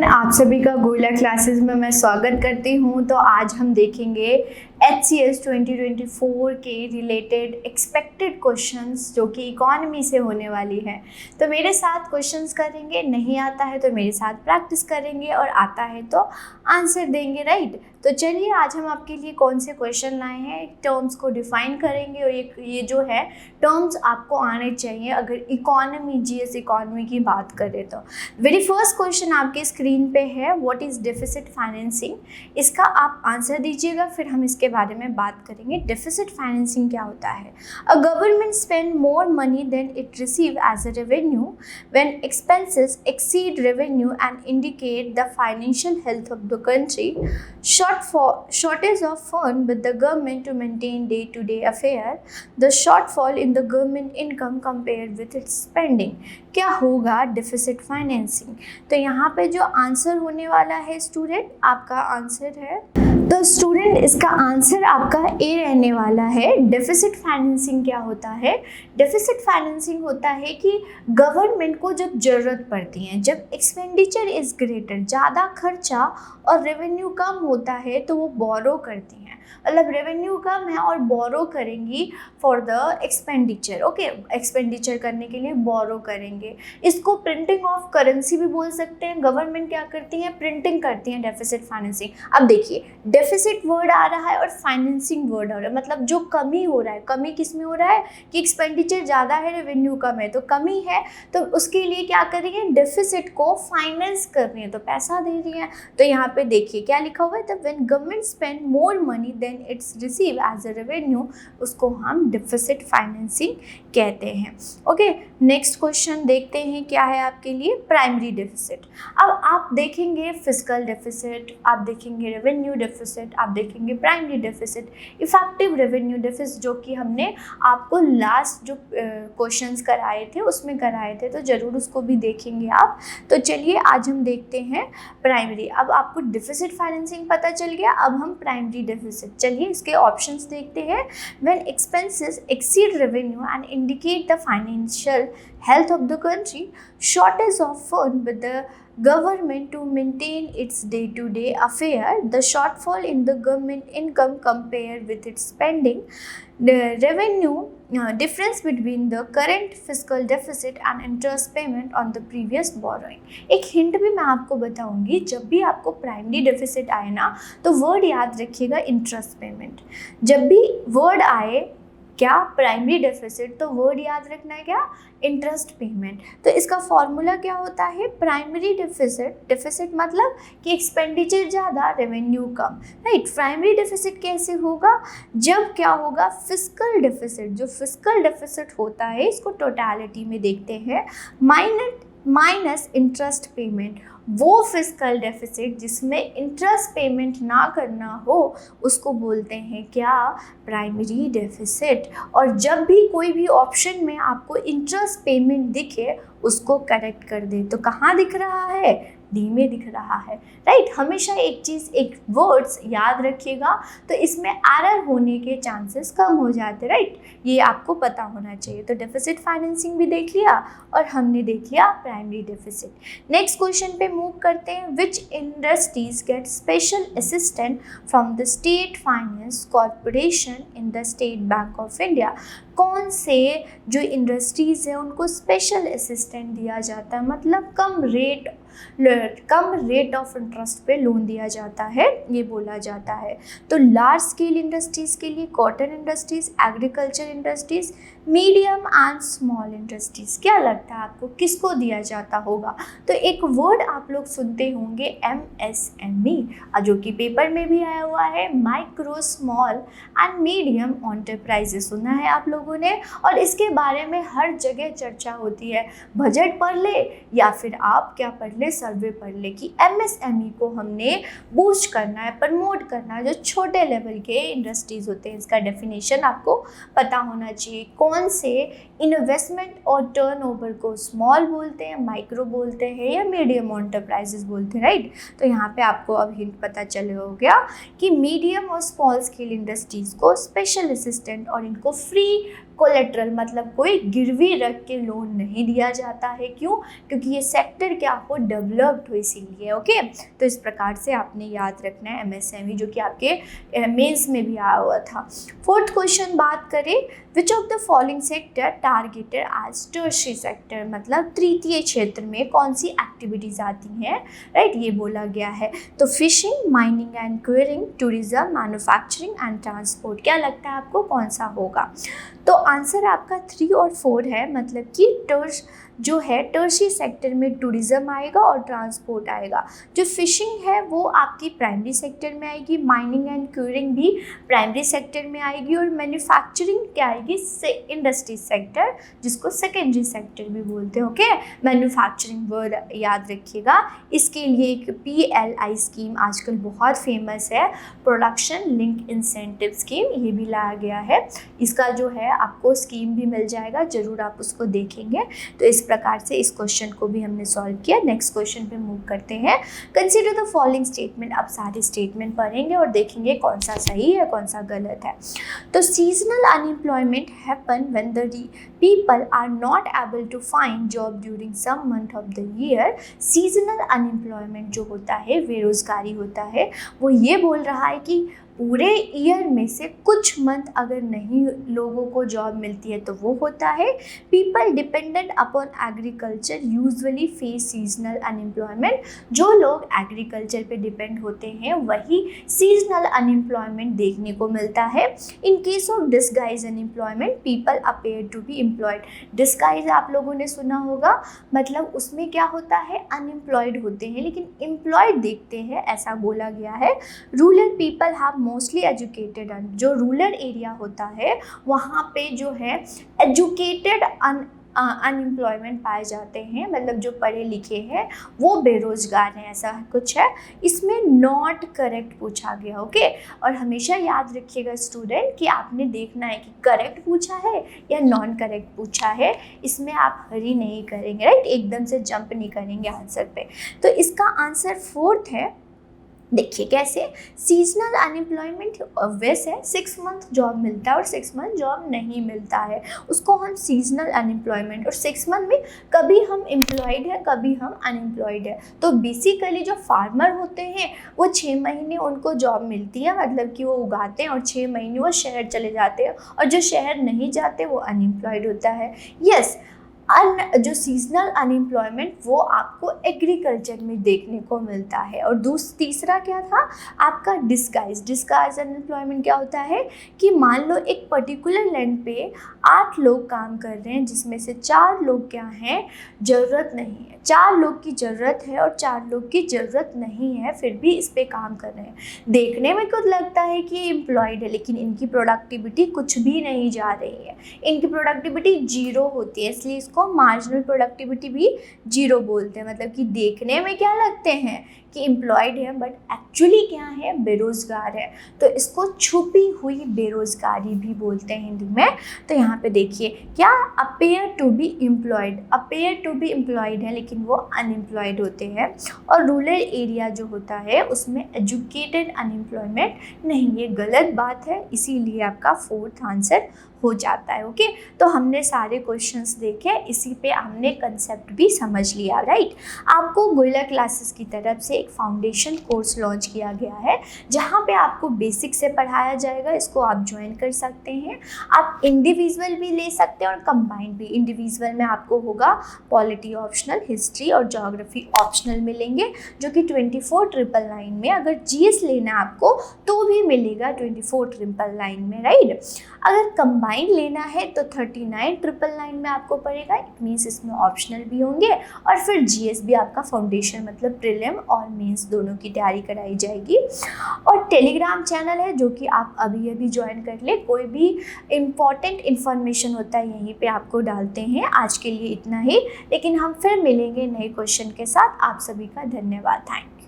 Everyone, आप सभी का गोला क्लासेस में मैं स्वागत करती हूँ। तो आज हम देखेंगे HCS 2024 के रिलेटेड एक्सपेक्टेड क्वेश्चंस जो कि इकोनॉमी से होने वाली है। तो मेरे साथ क्वेश्चंस करेंगे, नहीं आता है तो मेरे साथ प्रैक्टिस करेंगे और आता है तो आंसर देंगे, राइट। तो चलिए आज हम आपके लिए कौन से क्वेश्चन लाए हैं, टर्म्स को डिफाइन करेंगे और ये जो है टर्म्स आपको आने चाहिए अगर इकोनॉमी, GS इकोनॉमी की बात करें तो। वेरी फर्स्ट क्वेश्चन आपके स्क्रीन पे है, व्हाट इज़ डेफिसिट फाइनेंसिंग। इसका आप आंसर दीजिएगा, फिर हम इसके बारे में बात करेंगे। डेफिसिट फाइनेंसिंग क्या होता है? A government spend more money than it receive as a revenue when expenses exceed revenue and indicate the financial health of the country. Shortage of fund with the government to maintain day-to-day affair, the shortfall in the government income compared with its spending। क्या होगा deficit financing? तो यहाँ पे जो answer होने वाला है student, आपका आंसर है, तो स्टूडेंट इसका आंसर आपका ए रहने वाला है। डेफिसिट फाइनेंसिंग क्या होता है? डेफिसिट फाइनेंसिंग होता है कि गवर्नमेंट को जब ज़रूरत पड़ती है, जब एक्सपेंडिचर इज़ ग्रेटर, ज़्यादा खर्चा और रेवेन्यू कम होता है तो वो बोरो करती हैं। मतलब रेवेन्यू कम है और बोरो करेंगी for the expenditure. Okay, expenditure करने के लिए बोरो करेंगे। इसको प्रिंटिंग ऑफ करेंसी भी बोल सकते हैं। गवर्नमेंट क्या करती है? प्रिंटिंग करती है डेफिसिट फाइनेंसिंग। अब देखिए, डेफिसिट वर्ड आ रहा है और फाइनेंसिंग वर्ड आ रहा है, मतलब जो कमी हो रहा है, कमी किस में हो रहा है कि एक्सपेंडिचर ज़्यादा है, रेवेन्यू कम है, तो कमी है, तो उसके लिए क्या करेंगे? डेफिसिट को फाइनेंस कर रही है, तो पैसा दे रही है। तो यहाँ पे देखिए क्या लिखा हुआ है, the when government spend more money than its receive as a revenue, उसको हम डेफिसिट फाइनेंसिंग कहते हैं। ओके, नेक्स्ट क्वेश्चन देखते हैं क्या है आपके लिए, प्राइमरी डेफिसिट। अब आप देखेंगे फिस्कल डेफिसिट, आप देखेंगे रेवेन्यू डेफिसिट, आप देखेंगे primary deficit, effective revenue deficit, जो कि हमने आपको लास्ट जो क्वेश्चंस कराए थे उसमें कराए थे, तो ज़रूर उसको भी देखेंगे आप। तो चलिए आज हम देखते हैं प्राइमरी। अब आपको डेफिसिट फाइनेंसिंग पता चल गया, अब हम प्राइमरी डेफिसिट, चलिए इसके ऑप्शंस देखते हैं। When expenses exceed revenue and indicate the financial health of the country, shortage of fund with the government to maintain its day-to-day affair, the shortfall in the government income compared with its spending, the revenue difference between the current fiscal deficit and interest payment on the previous borrowing। एक hint भी मैं आपको बताऊंगी, जब भी आपको primary deficit आए ना तो वर्ड याद रखिएगा इंटरेस्ट पेमेंट। जब भी वर्ड आए क्या प्राइमरी डेफिसिट, तो वर्ड याद रखना है क्या? Interest payment. तो इसका फॉर्मूला क्या होता है? प्राइमरी डेफिसिट, डेफिसिट मतलब कि एक्सपेंडिचर ज़्यादा, रेवेन्यू कम, राइट। प्राइमरी डेफिसिट कैसे होगा? जब क्या होगा? फिस्कल डेफिसिट, जो फिस्कल डेफिसिट होता है इसको टोटलिटी में देखते हैं, माइनस इंटरेस्ट पेमेंट। वो फिस्कल डेफिसिट जिसमें इंटरेस्ट पेमेंट ना करना हो उसको बोलते हैं क्या? Primary deficit. और जब भी कोई भी ऑप्शन में आपको इंटरेस्ट पेमेंट दिखे उसको करेक्ट कर दे। तो कहाँ दिख रहा है? डी में दिख रहा है, राइट। हमेशा एक चीज़, एक वर्ड्स याद रखिएगा तो इसमें एरर होने के चांसेस कम हो जाते, राइट। ये आपको पता होना चाहिए। तो डेफिसिट फाइनेंसिंग भी देख लिया और हमने देख लिया प्राइमरी डेफिसिट। नेक्स्ट क्वेश्चन पे मूव करते हैं। Which industries get special assistant from the state finance corporation in the state bank of India. कौन से जो इंडस्ट्रीज़ हैं उनको स्पेशल असिस्टेंट दिया जाता है, मतलब कम रेट ऑफ इंटरेस्ट पे लोन दिया जाता है, ये बोला जाता है। तो लार्ज स्केल इंडस्ट्रीज़ के लिए cotton industries, agriculture industries, medium and small industries. क्या लगता है आपको किसको दिया जाता होगा? तो एक वर्ड आप लोग सुनते होंगे MSME, जो कि पेपर में भी आया हुआ है, micro small and medium enterprises, सुना है आप लोगों ने। और इसके बारे में हर जगह चर्चा होती है, बजट पढ़ ले या फिर आप क्या पढ़ ले, सर्वे पढ़ ले कि MSME को हमने बूस्ट करना है, प्रमोट करना है, जो छोटे लेवल के इंडस्ट्रीज़ होते हैं। इसका डेफिनेशन आपको पता होना चाहिए। कौन से इन्वेस्टमेंट और टर्नओवर को स्मॉल बोलते हैं, माइक्रो बोलते हैं या मीडियम एंटरप्राइजेस बोलते हैं, राइट। तो यहाँ पे आपको अब हिंट पता चल हो गया कि मीडियम और स्मॉल स्केल इंडस्ट्रीज़ को स्पेशल असिस्टेंट और इनको फ्री कोलेट्रल मतलब कोई गिरवी रख के लोन नहीं दिया जाता है। क्यों? क्योंकि ये सेक्टर क्या हो डेवलप्ड हो इसीलिए। ओके, तो इस प्रकार से आपने याद रखना है MSME, जो कि आपके मेंस में भी आया हुआ था। फोर्थ क्वेश्चन बात करें, which of the following sector targeted as tertiary sector, मतलब तृतीय क्षेत्र में कौन सी एक्टिविटीज़ आती हैं, राइट, ये बोला गया है। तो fishing, mining and quarrying, tourism, manufacturing and transport. क्या लगता है आपको कौन सा होगा? तो आंसर आपका 3 और 4 है, मतलब कि जो है टर्शियरी सेक्टर में टूरिज्म आएगा और ट्रांसपोर्ट आएगा। जो फिशिंग है वो आपकी प्राइमरी सेक्टर में आएगी, माइनिंग एंड क्यूरिंग भी प्राइमरी सेक्टर में आएगी, और मैन्युफैक्चरिंग क्या आएगी, इंडस्ट्री सेक्टर, जिसको सेकेंडरी सेक्टर भी बोलते हैं। ओके, मैन्युफैक्चरिंग वर्ड याद रखिएगा। इसके लिए एक PLI स्कीम आजकल बहुत फेमस है, प्रोडक्शन लिंक इंसेंटिव स्कीम, ये भी लाया गया है। इसका जो है आपको स्कीम भी मिल जाएगा, ज़रूर आप उसको देखेंगे। तो इस प्रकार से इस क्वेश्चन को भी हमने सॉल्व किया। नेक्स्ट क्वेश्चन पे मूव करते हैं। Consider the following statement. अब सारे स्टेटमेंट पढ़ेंगे और देखेंगे कौन सा सही है कौन सा गलत है। तो seasonal unemployment happen when the people are not able to find job during some month of the year. Seasonal unemployment जो होता है, बेरोजगारी होता है, वो ये बोल रहा है कि पूरे ईयर में से कुछ मंथ अगर नहीं लोगों को जॉब मिलती है तो वो होता है। People dependent upon agriculture usually face seasonal unemployment. जो लोग एग्रीकल्चर पे डिपेंड होते हैं वही सीजनल अनएम्प्लॉयमेंट देखने को मिलता है। In case of disguise unemployment people appear to be employed. Disguise आप लोगों ने सुना होगा, मतलब उसमें क्या होता है, अनएम्प्लॉयड होते हैं लेकिन एम्प्लॉयड देखते हैं, ऐसा बोला गया है। Rural people have mostly educated, जो रूरल एरिया होता है वहाँ पे जो है एजुकेटेड अनएम्प्लॉयमेंट पाए जाते हैं, मतलब जो पढ़े लिखे हैं वो बेरोजगार हैं, ऐसा कुछ है। इसमें नॉट करेक्ट पूछा गया। ओके, और हमेशा याद रखिएगा स्टूडेंट कि आपने देखना है कि करेक्ट पूछा है या नॉन करेक्ट पूछा है। इसमें आप हरी नहीं करेंगे, राइट, एकदम से जंप नहीं करेंगे आंसर पे। तो इसका आंसर 4th है। देखिए कैसे, सीजनल अनएम्प्लॉयमेंट ऑब्वियस है, 6 मंथ जॉब मिलता है और 6 मंथ जॉब नहीं मिलता है, उसको हम सीजनल अनएम्प्लॉयमेंट। और 6 मंथ में कभी हम एम्प्लॉयड है कभी हम अनएम्प्लॉयड है। तो बेसिकली जो फार्मर होते हैं वो 6 महीने उनको जॉब मिलती है, मतलब कि वो उगाते हैं और 6 महीने वो शहर चले जाते हैं, और जो शहर नहीं जाते वो अनएम्प्लॉयड होता है। यस, जो सीजनल अनएम्प्लॉयमेंट वो आपको एग्रीकल्चर में देखने को मिलता है। और तीसरा क्या था आपका, डिस्गाइज अनएम्प्लॉयमेंट क्या होता है कि मान लो एक पर्टिकुलर लैंड पे 8 लोग काम कर रहे हैं, जिसमें से 4 लोग क्या हैं, ज़रूरत नहीं है, 4 लोग की ज़रूरत है और 4 लोग की ज़रूरत नहीं है, फिर भी इस पे काम कर रहे हैं। देखने में कुछ लगता है कि एम्प्लॉयड है लेकिन इनकी प्रोडक्टिविटी कुछ भी नहीं जा रही है, इनकी प्रोडक्टिविटी 0 होती है, इसलिए इसको मार्जिनल प्रोडक्टिविटी भी 0 बोलते हैं। मतलब कि देखने में क्या लगते हैं कि एम्प्लॉयड है बट एक्चुअली क्या है, बेरोज़गार है। तो इसको छुपी हुई बेरोज़गारी भी बोलते हैं हिंदी में। तो यहाँ पे देखिए क्या, अपेयर टू बी एम्प्लॉयड है लेकिन वो अनएम्प्लॉयड होते हैं। और रूरल एरिया जो होता है उसमें एजुकेटेड अनएम्प्लॉयमेंट नहीं, ये गलत बात है, इसीलिए आपका 4th आंसर हो जाता है। ओके, तो हमने सारे क्वेश्चंस देखे, इसी पे हमने कंसेप्ट भी समझ लिया, राइट। आपको गोयला क्लासेस की तरफ से एक फाउंडेशन कोर्स लॉन्च किया गया है जहाँ पे आपको बेसिक से पढ़ाया जाएगा, इसको आप ज्वाइन कर सकते हैं। आप इंडिविजुअल भी ले सकते हैं और कंबाइंड भी। इंडिविजुअल में आपको होगा पॉलिटी ऑप्शनल, हिस्ट्री और ज्योग्राफी ऑप्शनल मिलेंगे, जो कि 24,999 में। अगर GS लेना है आपको तो भी मिलेगा 24,999 में, राइट। अगर कंबाइंड लेना है तो 39,999 में आपको पड़ेगा। इट मीन्स इसमें ऑप्शनल भी होंगे और फिर GS भी आपका फाउंडेशन मतलब प्रीलिम और मेंस दोनों की तैयारी कराई जाएगी। और टेलीग्राम चैनल है जो कि आप अभी ज्वाइन कर ले, कोई भी इम्पॉर्टेंट इन्फॉर्मेशन होता है यहीं पे आपको डालते हैं। आज के लिए इतना ही, लेकिन हम फिर मिलेंगे नए क्वेश्चन के साथ। आप सभी का धन्यवाद, थैंक यू।